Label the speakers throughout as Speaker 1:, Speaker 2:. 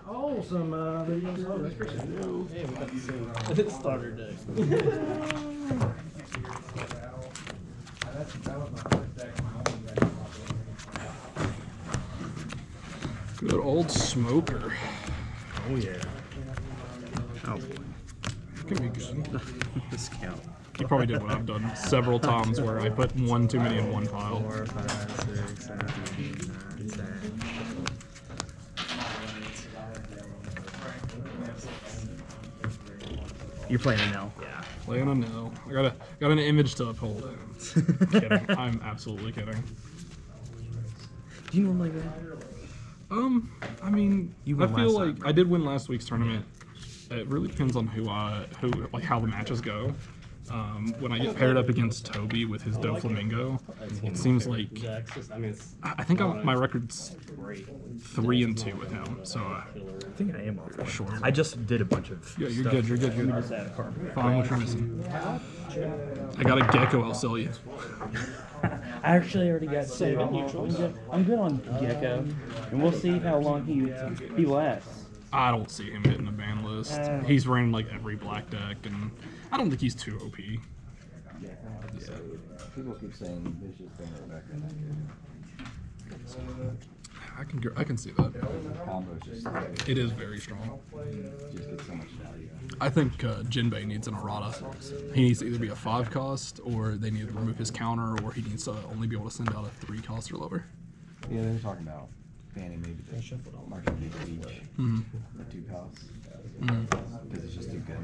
Speaker 1: Oh, some there you go.
Speaker 2: Hey, we got the same starter deck.
Speaker 3: Good old Smoker.
Speaker 4: Oh yeah. Oh boy.
Speaker 3: Can be good.
Speaker 4: This count.
Speaker 3: You probably did what I've done several times where I put one too many in one pile.
Speaker 4: 4, 5, 6, 7, 8, 9, 10. You're playing Enel. Yeah.
Speaker 3: Playing on no. I got an image to uphold. Kidding. I'm absolutely kidding.
Speaker 4: Do you normally win?
Speaker 3: I mean,
Speaker 4: You
Speaker 3: I
Speaker 4: won
Speaker 3: feel
Speaker 4: last
Speaker 3: like
Speaker 4: time,
Speaker 3: I did win last week's tournament. It really depends on who like how the matches go. When I get paired up against Toby with his Doflamingo, it seems like I think my record's 3-2 with him. So
Speaker 4: I think I am off.
Speaker 3: sure.
Speaker 4: I just did a bunch of.
Speaker 3: Yeah, you're
Speaker 4: stuff.
Speaker 3: good. You're good. You're good. Find what you're missing. I got a gecko. I'll sell you.
Speaker 2: I actually already got 7 neutrals. I'm good on Gecko, and we'll see how long he lasts.
Speaker 3: I don't see him hitting the ban list. He's running like every black deck, and I don't think he's too OP. Yeah.
Speaker 1: People keep saying they should bring it back in.
Speaker 3: I can see that.
Speaker 1: Combo's just
Speaker 3: It is very strong.
Speaker 1: just get so much value.
Speaker 3: I think Jinbei needs an errata. He needs to either be a 5 cost, or they need to remove his counter, or he needs to only be able to send out a 3 cost or lower.
Speaker 1: Yeah, they're talking about banning maybe the Marshall Beach the 2 costs. Because it's just too good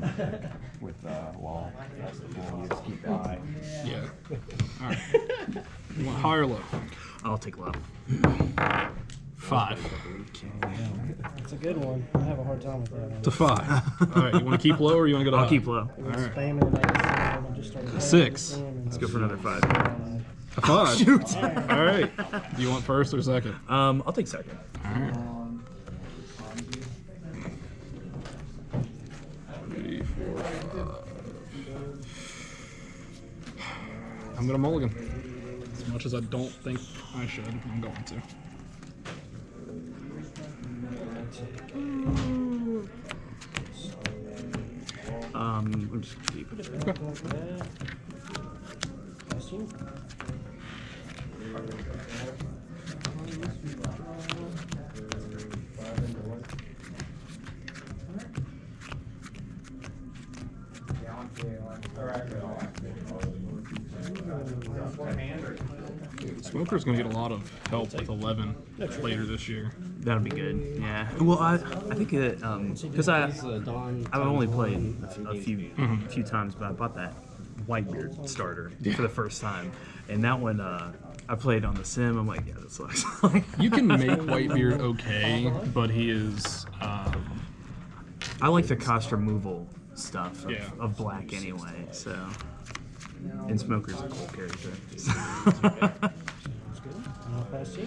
Speaker 1: with wall. You just keep that high.
Speaker 3: Yeah. All right. You want high or low?
Speaker 4: I'll take low.
Speaker 3: 5.
Speaker 2: It's a good one. I have a hard time with that one.
Speaker 3: To 5. All right. You want to keep low or you want to go to
Speaker 4: I'll
Speaker 3: high?
Speaker 4: keep low.
Speaker 2: Spamming the magazine, I just started
Speaker 3: 6.
Speaker 4: Let's go for another 5.
Speaker 3: A 5. Shoot. All right. Do you want first or second?
Speaker 4: I'll take second.
Speaker 3: All right. 3, 4, 5. I'm gonna mulligan. As much as I don't think I should, I'm going to.
Speaker 4: I'm just gonna keep it.
Speaker 3: Smoker's gonna get a lot of help with 11 later this year.
Speaker 4: That'll be good. Yeah. Well, I think that because I've only played a few times, but I bought that Whitebeard starter for the first time, and that one I played on the sim. I'm like, yeah, that sucks.
Speaker 3: You can make Whitebeard okay, but he is.
Speaker 4: I like the cost removal stuff
Speaker 3: Yeah.
Speaker 4: of black anyway. So, and Smoker's a cool character.
Speaker 2: I'll pass you.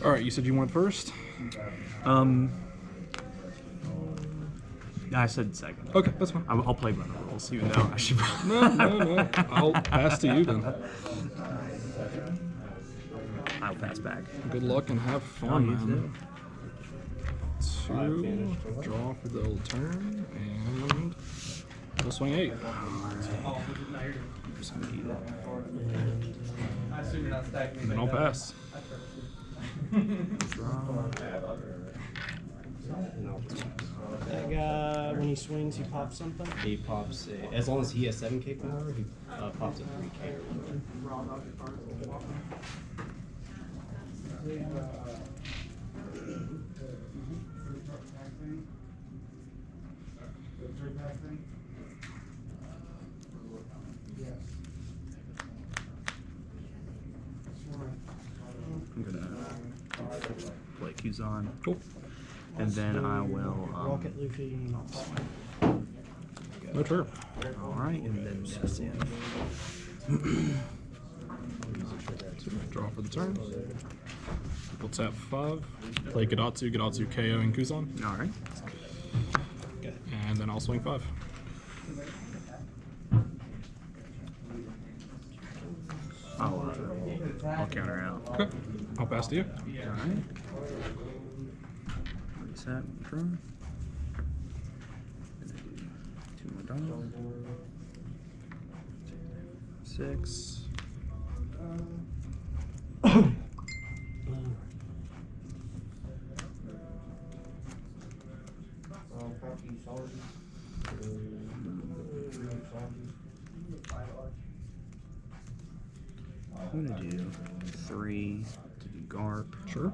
Speaker 3: All right, you said you went first.
Speaker 4: I said second.
Speaker 3: Okay, that's fine.
Speaker 4: I'll play by the rules, even though I should.
Speaker 3: No. I'll pass to you then.
Speaker 4: I'll pass back.
Speaker 3: Good luck and have fun, man. 2, draw for the old turn, and we'll swing 8. And then I'll pass.
Speaker 2: That guy, when he swings, he pops something.
Speaker 5: He pops, as long as he has 7K power, he pops a 3K or lower.
Speaker 4: I'm gonna play Kuzan.
Speaker 3: Cool.
Speaker 4: And then I will.
Speaker 2: Rocket Luffy.
Speaker 3: No trigger.
Speaker 4: All right, and then that's it.
Speaker 3: Draw for the turn. We'll tap 5. Play Gadatsu, KO, and Kuzan.
Speaker 4: All right.
Speaker 3: And then I'll swing 5.
Speaker 4: I'll counter out.
Speaker 3: Okay. I'll pass to you.
Speaker 4: Alright. Reset, draw. Gonna do 2 more dollars. 6. I'm gonna do 3 to do Garp.
Speaker 3: Sure.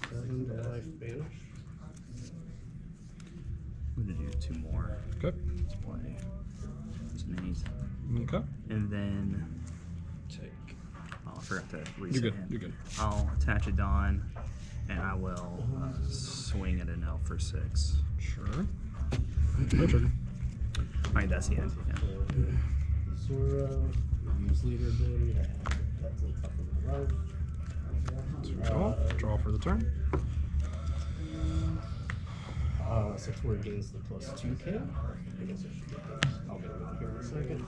Speaker 5: Seven to life banish.
Speaker 4: I'm gonna do 2 more.
Speaker 3: Okay.
Speaker 4: Let's play. It's an 8.
Speaker 3: Okay.
Speaker 4: And then take. Oh, I forgot to reset.
Speaker 3: You're good.
Speaker 4: him.
Speaker 3: You're good.
Speaker 4: I'll attach a Dawn, and I will swing at an elf for 6.
Speaker 3: Sure. No trigger.
Speaker 4: Alright, that's the end. Yeah.
Speaker 5: Zero. Use leader ability. That's a couple of row.
Speaker 3: Draw for the turn.
Speaker 5: 6 more gains the plus 2k. I guess I should get those. I'll get them out here in a second.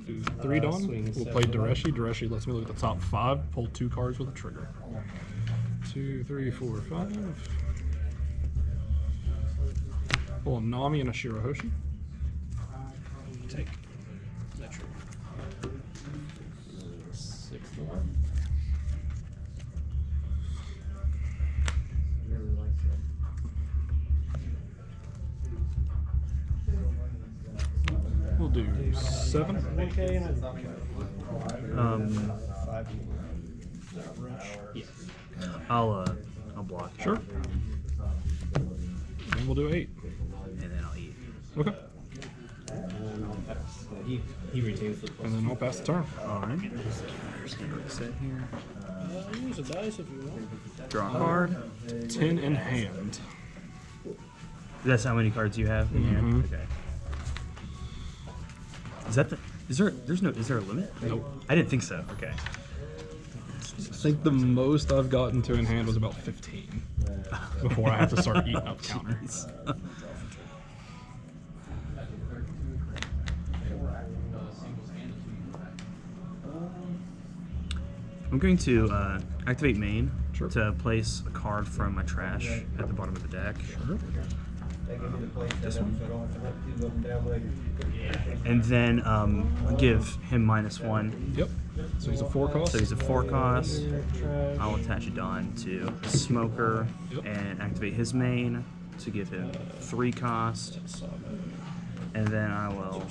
Speaker 3: Do 3 Dawn.
Speaker 5: Swing
Speaker 3: We'll
Speaker 5: 7
Speaker 3: play
Speaker 5: Dawn.
Speaker 3: Dareshi. Dareshi lets me look at the top 5, pull 2 cards with a trigger. 2, 3, 4, 5. Pull a Nami and a Shirahoshi. Take that trigger.
Speaker 5: 6 one.
Speaker 3: We'll do 7.
Speaker 5: Okay. 5
Speaker 4: I'll block.
Speaker 3: Sure. And we'll do 8.
Speaker 4: And then I'll eat.
Speaker 3: Okay.
Speaker 5: He retains the plus.
Speaker 3: And then I'll pass the turn.
Speaker 4: Alright. Just gonna reset here.
Speaker 5: Use a dice if you want.
Speaker 4: Draw a card.
Speaker 3: 10 in hand.
Speaker 4: That's how many cards you have in hand?
Speaker 3: Mhm.
Speaker 4: Okay. Is that the is there a limit?
Speaker 3: Nope.
Speaker 4: I didn't think so. Okay.
Speaker 3: I think the most I've gotten to in hand was about 15 before I have to start eating up counters.
Speaker 4: I'm going to activate main
Speaker 3: Sure.
Speaker 4: to place a card from my trash at the bottom of the deck.
Speaker 3: Sure.
Speaker 4: This one. And then give him -1.
Speaker 3: Yep. So he's a 4 cost.
Speaker 4: So he's a 4 cost. I'll attach a Dawn to Smoker
Speaker 3: Yep.
Speaker 4: and activate his main to give him 3 cost. And then I will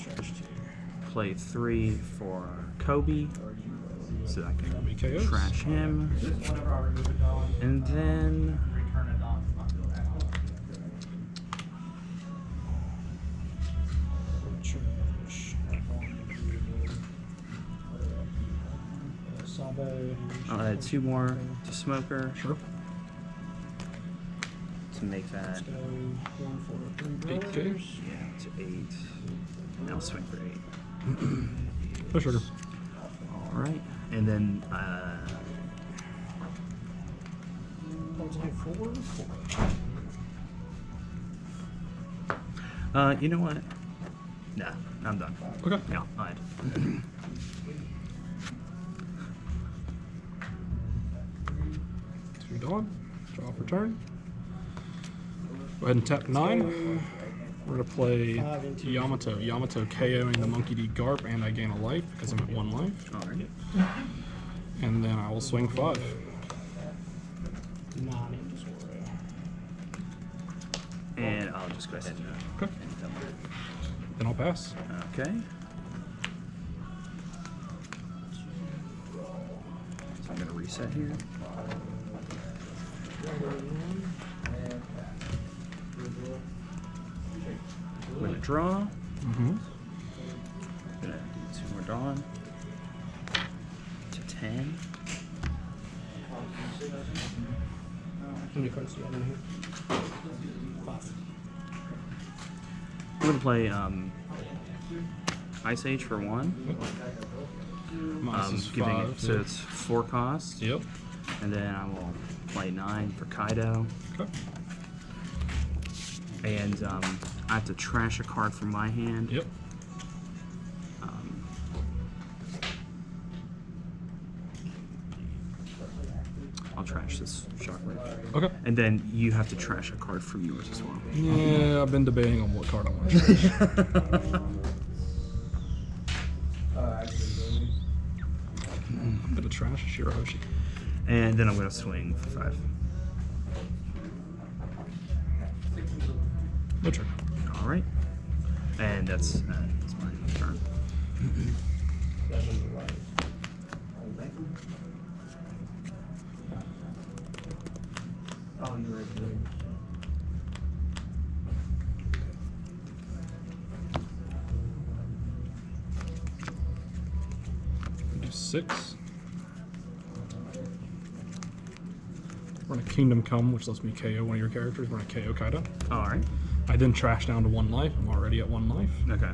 Speaker 4: play 3 for Kobe so I can
Speaker 3: Kobe KOs.
Speaker 4: trash him. And then I'll add 2 more to Smoker
Speaker 3: Sure.
Speaker 4: to make that
Speaker 3: 8K.
Speaker 4: yeah, to 8. And I'll swing for 8.
Speaker 3: No sugar.
Speaker 4: Alright. And then you know what? Nah, I'm done.
Speaker 3: Okay.
Speaker 4: Yeah, alright.
Speaker 3: 2 Dawn. Draw for turn. Go ahead and tap 9. We're going to play Yamato. Yamato KOing the Monkey D Garp, and I gain a life because I'm at 1 life.
Speaker 4: Alright.
Speaker 3: And then I will swing 5.
Speaker 4: And I'll just go ahead and
Speaker 3: Okay. Then I'll pass.
Speaker 4: okay. So I'm gonna reset here. I'm gonna draw.
Speaker 3: Mm-hmm.
Speaker 4: Gonna do 2 more Dawn. To 10.
Speaker 5: How many cards do you have in here? 5.
Speaker 4: I'm gonna play Ice Age for 1.
Speaker 3: Mine is
Speaker 4: Giving
Speaker 3: 5.
Speaker 4: it, so it's 4 cost.
Speaker 3: Yep.
Speaker 4: And then I will play 9 for Kaido.
Speaker 3: Okay.
Speaker 4: And I have to trash a card from my hand.
Speaker 3: Yep.
Speaker 4: I'll trash this shockwave.
Speaker 3: Okay.
Speaker 4: And then you have to trash a card from yours as well.
Speaker 3: Yeah, I've been debating on what card I want to trash. I'm gonna trash Shirahoshi.
Speaker 4: And then I'm going to swing for 5.
Speaker 3: No turn.
Speaker 4: All right. And that's my turn.
Speaker 3: Do 6. Run a Kingdom Come, which lets me KO one of your characters. Run a KO Kaido.
Speaker 4: All right.
Speaker 3: I then trash down to 1 life. I'm already at 1 life.
Speaker 4: Okay.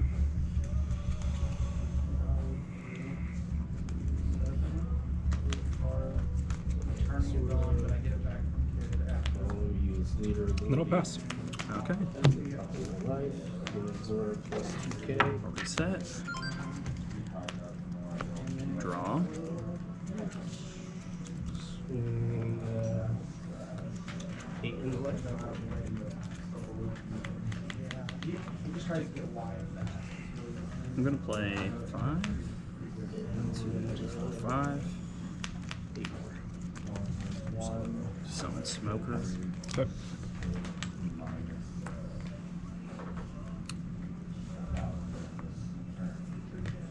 Speaker 3: Then I'll pass.
Speaker 4: Okay.
Speaker 5: Life, you absorb plus 2K.
Speaker 4: Reset. Draw.
Speaker 5: Swing 8 in the life.
Speaker 4: I'm going to play 5. 2, 4, 5. 8. Summon Smoker.
Speaker 3: Okay.